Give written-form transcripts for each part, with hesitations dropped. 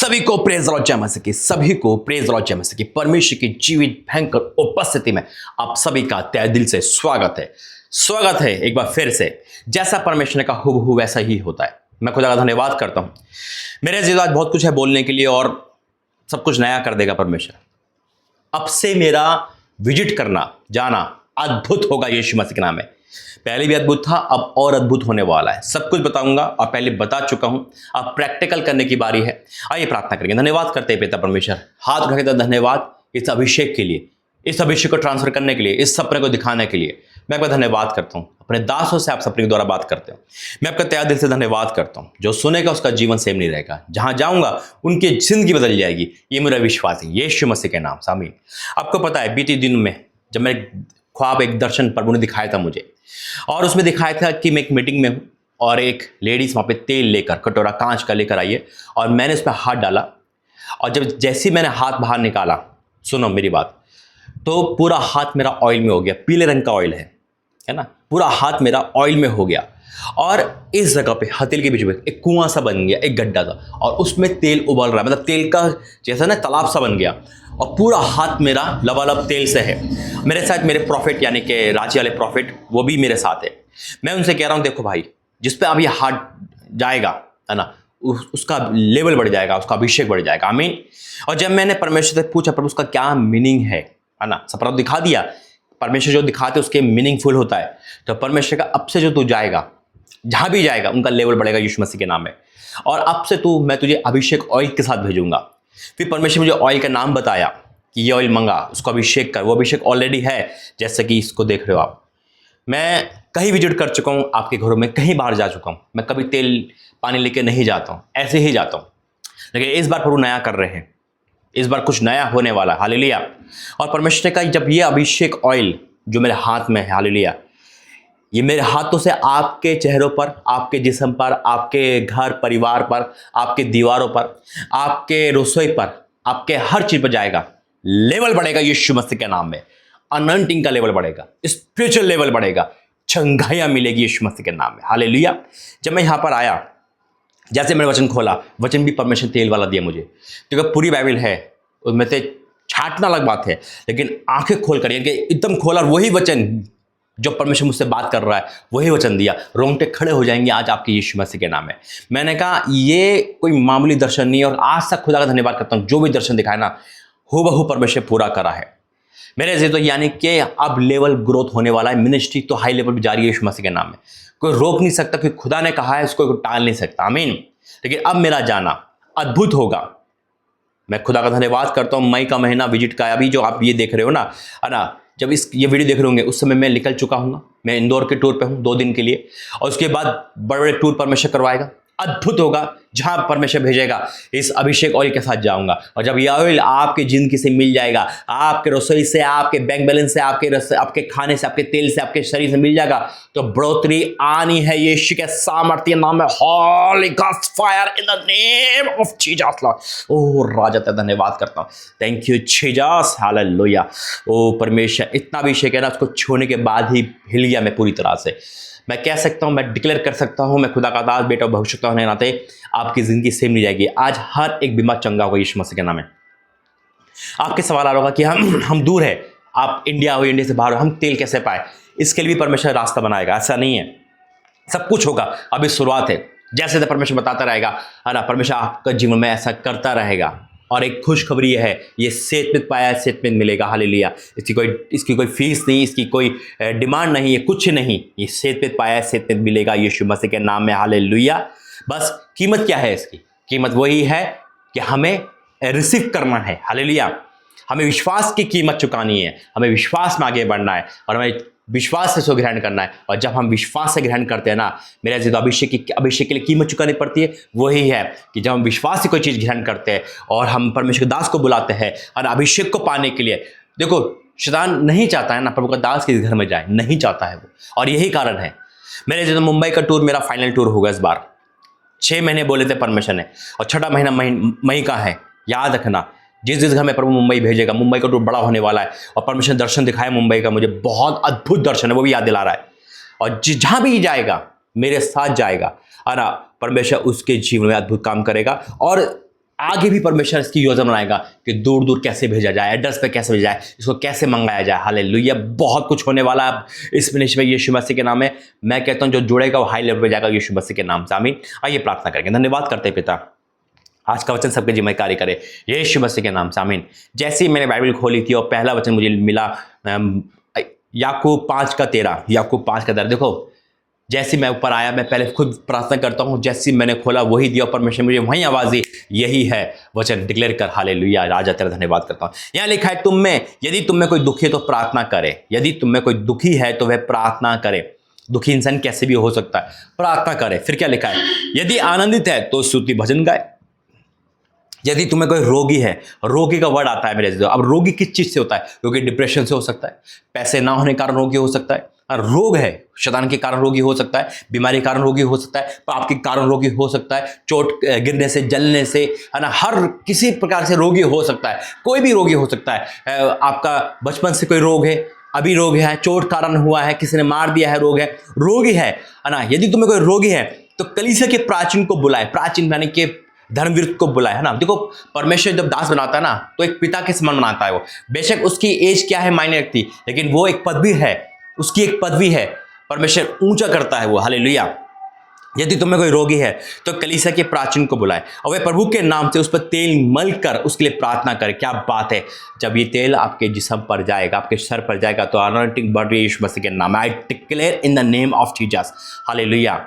सभी को praise Lord जय मसीह की, सभी को प्रेज लॉर्ड जय मसीह की। परमेश्वर की जीवित भयंकर उपस्थिति में आप सभी का तहे दिल से स्वागत है एक बार फिर से। जैसा परमेश्वर ने कहा हूबहू वैसा ही होता है। मैं खुदा का धन्यवाद करता हूँ। मेरे जीवन आज बहुत कुछ है बोलने के लिए और सब कुछ नया कर देगा परमेश्वर। अब से मेरा विजिट करना जाना अद्भुत होगा यीशु मसीह के नाम में। पहले भी अद्भुत था, अब और अद्भुत होने वाला है। सब कुछ बताऊंगा और पहले बता चुका हूं, अब प्रैक्टिकल करने की बारी है। आइए प्रार्थना करेंगे। धन्यवाद करते हैं पिता परमेश्वर, हाथ उठा के धन्यवाद इस अभिषेक के लिए, इस अभिषेक को ट्रांसफर करने के लिए, इस सपने को दिखाने के लिए मैं आपका धन्यवाद करता हूं। अपने दासों से आप सपने के द्वारा बात करते हो, मैं आपका तहे दिल से धन्यवाद करता हूं। जो सुनेगा उसका जीवन सेम नहीं रहेगा, जहां जाऊंगा उनकी जिंदगी बदल जाएगी, ये मेरा विश्वास है यीशु मसीह के नाम से आमीन। आपको पता है बीते दिन में जब मैं ख्वाब एक दर्शन प्रभु ने दिखाया था मुझे, और उसमें दिखाया था कि मैं एक मीटिंग में हूँ और एक लेडीज वहाँ पे तेल लेकर कटोरा कांच का लेकर आई है और मैंने उस पर हाथ डाला। और जब जैसे ही मैंने हाथ बाहर निकाला, सुनो मेरी बात, तो पूरा हाथ मेरा ऑयल में हो गया। पीले रंग का ऑयल है ना, पूरा हाथ मेरा ऑयल में हो गया। और इस जगह पे हथेली के बीच में एक कुआं सा बन गया, एक गड्ढा था, और उसमें तेल उबल रहा है, मतलब तेल का जैसा ना तालाब सा बन गया। और पूरा हाथ मेरा लबालब तेल से है। मेरे साथ मेरे प्रॉफिट यानी कि रांची वाले प्रॉफिट वो भी मेरे साथ है। मैं उनसे कह रहा हूँ देखो भाई, जिस पे अब ये हाथ जाएगा है ना, उसका लेवल बढ़ जाएगा, उसका अभिषेक बढ़ जाएगा। आमीन। और जब मैंने परमेश्वर से पूछा पर उसका क्या मीनिंग है ना, सब प्रभु दिखा दिया। परमेश्वर जो दिखाते उसके मीनिंगफुल होता है। तो परमेश्वर का अब से जो तू जाएगा, जहां भी जाएगा उनका लेवल बढ़ेगा यीशु मसीह के नाम में। और अब से मैं तुझे अभिषेक ऑयल के साथ भेजूंगा। फिर परमेश्वर मुझे ऑयल का नाम बताया कि ये ऑयल मंगा, उसको अभिषेक कर। वो अभिषेक ऑलरेडी है, जैसे कि इसको देख रहे हो आप। मैं कहीं विजिट कर चुका हूँ आपके घरों में, कहीं बाहर जा चुका हूँ। मैं कभी तेल पानी लेके नहीं जाता हूँ, ऐसे ही जाता हूँ। लेकिन इस बार प्रभु नया कर रहे हैं, इस बार कुछ नया होने वाला है। हालेलुया। और परमेश्वर ने कहा जब ये अभिषेक ऑयल जो मेरे हाथ में है, हालेलुया, ये मेरे हाथों से आपके चेहरों पर, आपके जिस्म पर, आपके घर परिवार पर, आपके दीवारों पर, आपके रसोई पर, आपके हर चीज पर जाएगा। लेवल बढ़ेगा यीशु मसीह के नाम में। अनंटिंग का लेवल बढ़ेगा, स्पिरिचुअल लेवल बढ़ेगा, चंगाइयां मिलेगी यीशु मसीह के नाम में। हालेलुया। जब मैं यहां पर आया, जैसे मैंने वचन खोला, वचन भी परमेश्वर तेल वाला दिया मुझे, क्योंकि पूरी बाइबल है, उसमें से छाटना अलग बात है, लेकिन आंखें खोल कर एकदम खोला, वही वचन जो परमेश्वर मुझसे बात कर रहा है वही वचन दिया। रोंगटे खड़े हो जाएंगे आज आपके यीशु मसीह के नाम में। मैंने कहा ये कोई मामूली दर्शन नहीं है, और आज तक खुदा का धन्यवाद करता हूँ जो भी दर्शन दिखाया ना, हूबहू परमेश्वर पूरा करा है मेरे से। तो यानी कि अब लेवल ग्रोथ होने वाला है, मिनिस्ट्री तो हाई लेवल पर जारी है यीशु मसीह के नाम में। कोई रोक नहीं सकता, क्योंकि खुदा ने कहा है, इसको कोई टाल नहीं सकता। आमीन। लेकिन अब मेरा जाना अद्भुत होगा। मैं खुदा का धन्यवाद करता हूँ। मई का महीना विजिट का, अभी जो आप ये देख रहे हो ना, है ना, जब ये वीडियो देख रहे होंगे उस समय मैं निकल चुका हूँ। मैं इंदौर के टूर पे हूँ 2 दिन के लिए, और उसके बाद बड़े बड़े टूर परमेश्वर करवाएगा। अद्भुत होगा, जहां परमेश्वर भेजेगा इस अभिषेक ऑयल के साथ जाऊंगा। और जब ये ऑयल आपके जिंदगी से मिल जाएगा, आपके रसोई से, आपके बैंक बैलेंस से, आपके खाने से, आपके तेल से, आपके शरीर से मिल जाएगा, तो बढ़ोतरी आनी है यीशु के सामर्थ्य नाम में। Holy Ghost fire in the name of Jesus Lord. ओ राजा तेरा धन्यवाद करता हूं। थैंक यू जीसस, हालेलुया। ओ परमेश्वर, इतना अभिषेक है ना, उसको छूने के बाद ही हिल गया मैं पूरी तरह से। मैं कह सकता हूं, मैं डिक्लेयर कर सकता हूं, मैं खुदा का दास बेटा भविष्यता होने के नाते आपकी जिंदगी सेम नहीं जाएगी। आज हर एक बीमार चंगा होगा यीशु मसीह के नाम में। आपके सवाल आ रहा होगा कि हम दूर है, आप इंडिया हो, इंडिया से बाहर हो, हम तेल कैसे पाए? इसके लिए भी परमेश्वर रास्ता बनाएगा। ऐसा नहीं है, सब कुछ होगा, अभी शुरुआत है। जैसे परमेश्वर बताता रहेगा, है ना, परमेश्वर आपका जीवन में ऐसा करता रहेगा। और एक खुशखबरी है, ये सेतमित पाया सेतमित मिलेगा। हालेलुया। इसकी कोई फीस नहीं, इसकी कोई डिमांड नहीं है, कुछ नहीं। ये सेतमित पाया सेतमित मिलेगा यीशु मसीह के नाम में। हालेलुया। बस कीमत क्या है इसकी? कीमत वही है कि हमें रिसीव करना है। हालेलुया। हमें विश्वास की कीमत चुकानी है, हमें विश्वास में आगे बढ़ना है, और हमें विश्वास से इसको ग्रहण करना है। और जब हम विश्वास से ग्रहण करते हैं ना, मेरे जो अभिषेक के लिए कीमत चुकानी पड़ती है, वही है कि जब हम विश्वास से कोई चीज़ ग्रहण करते हैं और हम परमेश्वर के दास को बुलाते हैं और अभिषेक को पाने के लिए। देखो, शैतान नहीं चाहता है ना प्रभु का दास के घर में जाए, नहीं चाहता है वो, और यही कारण है। मेरे जो मुंबई का टूर मेरा फाइनल टूर होगा इस बार। 6 महीने बोले थे परमेश्वर ने, और 6ठा महीना मई का है। याद रखना, जिस घर में प्रभु मुंबई भेजेगा, मुंबई का टूर बड़ा होने वाला है। और परमेश्वर दर्शन दिखाया मुंबई का, मुझे बहुत अद्भुत दर्शन है, वो भी याद दिला रहा है। और जहां भी जाएगा मेरे साथ जाएगा, है ना, परमेश्वर उसके जीवन में अद्भुत काम करेगा। और आगे भी परमेश्वर इसकी योजना बनाएगा कि दूर दूर कैसे भेजा जाए, एड्रेस पे कैसे भेजा जाए, इसको कैसे मंगाया जाए। हालेलुया, बहुत कुछ होने वाला है इस मिनिस्ट्री में यीशु मसीह के नाम में। मैं कहता हूँ जो जुड़ेगा वो हाई लेवल पे जाएगा यीशु मसीह के नाम से। आमीन। आइए प्रार्थना करेंगे। धन्यवाद करते हैं पिता, आज का वचन सबके जीवन में कार्य करे यीशु मसीह के नाम से। आमीन। जैसे ही मैंने बाइबल खोली थी और पहला वचन मुझे मिला याकूब 5:13, याकूब 5:13। देखो, जैसे मैं ऊपर आया, मैं पहले खुद प्रार्थना करता हूँ, जैसे मैंने खोला वही दिया, परमेश्वर मुझे वही आवाज दी, यही है वचन, डिक्लेयर कर। हालेलुया, राजा तेरा धन्यवाद करता हूँ। यहाँ लिखा है तुम में, यदि तुम में कोई दुखी है तो प्रार्थना करे। यदि तुम में कोई दुखी है तो वह प्रार्थना करे। दुखी इंसान कैसे भी हो सकता है, प्रार्थना करे। फिर क्या लिखा है, यदि आनंदित है तो स्तुति भजन गाए। यदि तुम्हें कोई रोगी है, रोगी का वर्ड आता है मेरे से। अब रोगी किस चीज से होता है? क्योंकि डिप्रेशन से हो सकता है, पैसे ना होने के कारण रोगी हो सकता है, रोग है शैतान के कारण रोगी हो सकता है, बीमारी के कारण रोगी हो सकता है, पाप के कारण रोगी हो सकता है, चोट गिरने से, जलने से, है ना, हर किसी प्रकार से रोगी हो सकता है। कोई भी रोगी हो सकता है। आपका बचपन से कोई रोग है, अभी रोग है, चोट कारण हुआ है, किसी ने मार दिया है, रोग है, रोगी है ना। यदि तुम्हें कोई रोगी है तो कलीसिया के प्राचीन को बुलाए, प्राचीन यानी कि धर्मवीर को बुलाए, है ना। देखो, परमेश्वर जब दास बनाता है ना तो एक पिता के समान बनाता है वो। बेशक उसकी एज क्या है मायने रखती, लेकिन वो एक पदवी है, उसकी एक पदवी है, परमेश्वर ऊंचा करता है वो। हालेलुया। यदि तुम्हें कोई रोगी है तो कलीसिया के प्राचीन को बुलाए और वह प्रभु के नाम से उस पर तेल मल कर उसके लिए प्रार्थना करे। क्या बात है, जब ये तेल आपके जिस्म पर जाएगा, आपके सर पर जाएगा, तो अनॉइंटिंग बढ़ रही है यीशु मसीह के नाम। आई declare in the name of Jesus. Hallelujah.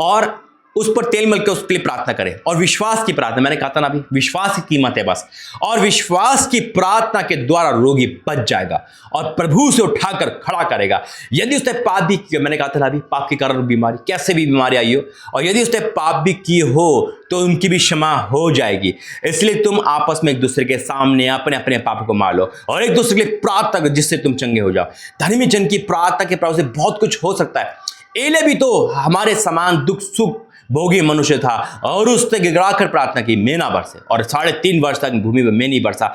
और उस पर तेल मल के उसके लिए प्रार्थना करें। और विश्वास की प्रार्थना, मैंने कहा था ना अभी, विश्वास की कीमत है बस। और विश्वास की प्रार्थना के द्वारा रोगी बच जाएगा और प्रभु से उठाकर खड़ा करेगा। यदि उसने पाप भी किया, मैंने कहा था ना अभी, पाप के कारण बीमारी, कैसे भी बीमारी आई हो, और यदि उसने पाप भी की हो तो उनकी भी क्षमा हो जाएगी। इसलिए तुम आपस में एक दूसरे के सामने अपने अपने पाप को मान लो और एक दूसरे के लिए प्रार्थना करो, जिससे तुम चंगे हो जाओ। धर्मी जन की प्रार्थना के प्रभाव से बहुत कुछ हो सकता है। एलिय्याह भी तो हमारे समान दुख सुख भोगी मनुष्य था और उसने गिड़गिड़ा कर प्रार्थना की, मेना बरसे, और 3.5 वर्ष तक भूमि में नहीं बरसा।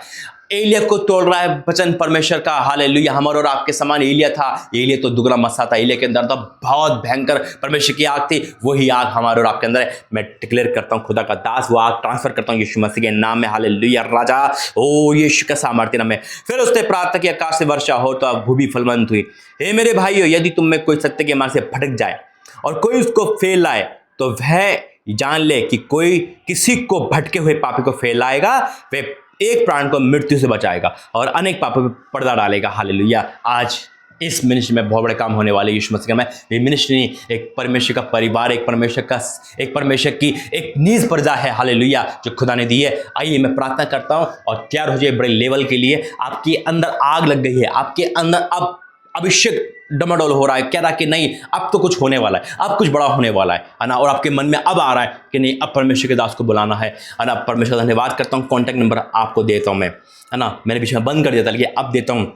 एलिय्याह को तोड़ रहा है वचन परमेश्वर का। हालेलुया। हमारे और आपके समान एलिय्याह था। एलिय्याह तो दुगना मसा था, एलिय्याह के अंदर तो बहुत भयंकर परमेश्वर की आग थी। वही आग हमारे और आपके अंदर है। मैं डिक्लेयर करता हूँ खुदा का दास, वो आग ट्रांसफर करता हूँ यीशु मसीह के नाम में। हालेलुया राजा, ओ यीशु का सामर्थ्य नाम में। फिर उसने प्रार्थना की, आकाश से वर्षा हो तो अब भूमि फलवंत हुई। हे मेरे भाइयों, यदि तुम में कोई सत्य के मार्ग से भटक जाए और कोई उसको फेल लाए तो वह जान ले कि कोई किसी को भटके हुए पापी को फैलाएगा, वे एक प्राण को मृत्यु से बचाएगा और अनेक पापों पर पर्दा डालेगा। हालेलुया। आज इस मिनिस्ट्री में बहुत बड़े काम होने वाले यीशु मसीह का। मैं ये मिनिस्ट्री नहीं, एक परमेश्वर का परिवार, एक परमेश्वर की एक नीज प्रजा है। हालेलुया, जो खुदा ने दी है। आइए मैं प्रार्थना करता हूँ और तैयार हो जाइए बड़े लेवल के लिए। आपके अंदर आग लग गई है, आपके अंदर अब अभिषेक डमाडोल हो रहा है, कह रहा कि नहीं अब तो कुछ होने वाला है, अब कुछ बड़ा होने वाला है ना। और आपके मन में अब आ रहा है कि नहीं, अब परमेश्वर के दास को बुलाना है ना। परमेश्वर धन्यवाद करता हूँ, कॉन्टैक्ट नंबर आपको देता हूँ मैं, है ना। मैंने बीच में बंद कर दिया था, लेकिन अब देता हूँ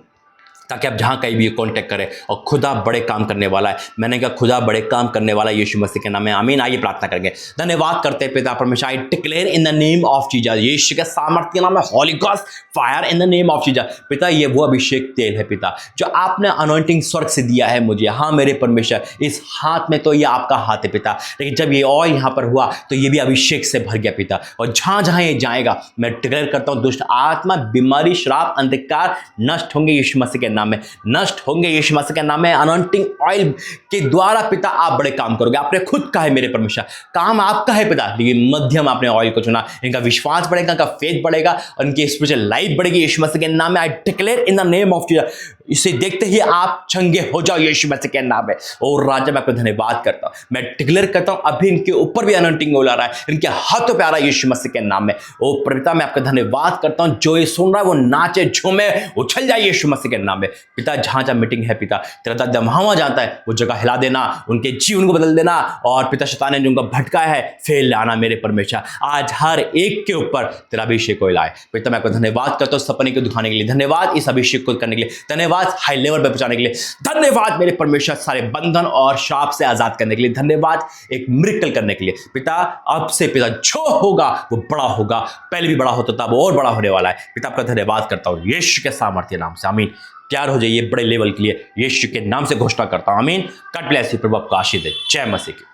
ताकि आप जहाँ कहीं भी कॉन्टैक्ट करें। और खुदा बड़े काम करने वाला है। मैंने कहा खुदा बड़े काम करने वाला है यीशु मसीह के नाम में। आमीन। आइए प्रार्थना करेंगे। धन्यवाद करते हैं पिता परमेश्वर। I declare in the name of Jesus, यीशु के सामर्थ्य के नाम में, Holy Ghost fire in the name of Jesus. पिता, ये वो अभिषेक तेल है पिता, जो आपने अनॉइंटिंग स्वर्ग से दिया है मुझे। हाँ मेरे परमेश्वर, इस हाथ में तो ये आपका हाथ है पिता, लेकिन जब ये ऑयल यहाँ पर हुआ तो ये भी अभिषेक से भर गया पिता। और जहाँ जहाँ ये जाएगा मैं डिक्लेयर करता हूँ, दुष्ट आत्मा, बीमारी, श्राप, अंधकार नष्ट होंगे यीशु मसीह के नाम में, नष्ट होंगे यीशु मसीह के नाम में। अनॉइंटिंग ऑयल के द्वारा पिता आप बड़े काम करोगे। आपने खुद कहा है मेरे परमेश्वर, काम आपका है पिता, लेकिन मध्यम आपने ऑयल को चुना। इनका विश्वास बढ़ेगा, इनका फेथ बढ़ेगा और इनकी स्पिरिचुअल लाइफ बढ़ेगी यीशु मसीह के नाम में। आई declare in the name of Jesus, इसे देखते ही आप चंगे हो जाओ यीशु मसीह के नाम में। और राजा मैं आपको धन्यवाद करता हूँ। मैं डिक्लेयर करता हूँ अभी इनके ऊपर भी अनॉइंटिंग ऑयल आ रहा है, इनके हाथों पे आ रहा है यीशु मसीह के नाम में। ओ पिता, मैं आपका धन्यवाद करता हूँ, जो ये सुन रहा है वो नाचे, झूमे, उछल जाए यीशु मसीह के नाम में। पिता, जहाँ जहाँ मीटिंग है पिता, तेरा दादा वहाँ जाता है, वो जगह हिला देना, उनके जीवन को बदल देना। और पिता, शैतान ने जो उनका भटकाया है फेल लाना मेरे परमेश्वर, आज हर एक के ऊपर तेरा अभिषेक को लाए। पिता, मैं आपको धन्यवाद करता हूँ सपने को दिखाने के लिए, धन्यवाद इस अभिषेक को करने के लिए, धन्यवाद हाई लेवल पर पहुंचाने के लिए, धन्यवाद मेरे परमेश्वर सारे बंधन और शाप से आजाद करने के लिए, धन्यवाद एक मिरेकल करने के लिए। पिता, अब से पिता जो होगा वो बड़ा होगा, पहले भी बड़ा होता था, वो और बड़ा होने वाला है। पिता, आपका धन्यवाद करता हूँ यीशु के सामर्थ्य नाम से। आमीन। तैयार हो जाइए बड़े लेवल के लिए, यीशु के नाम से घोषणा करता हूं। आमीन। God bless you. प्रभु आपको आशीष दे। जय मसीह की।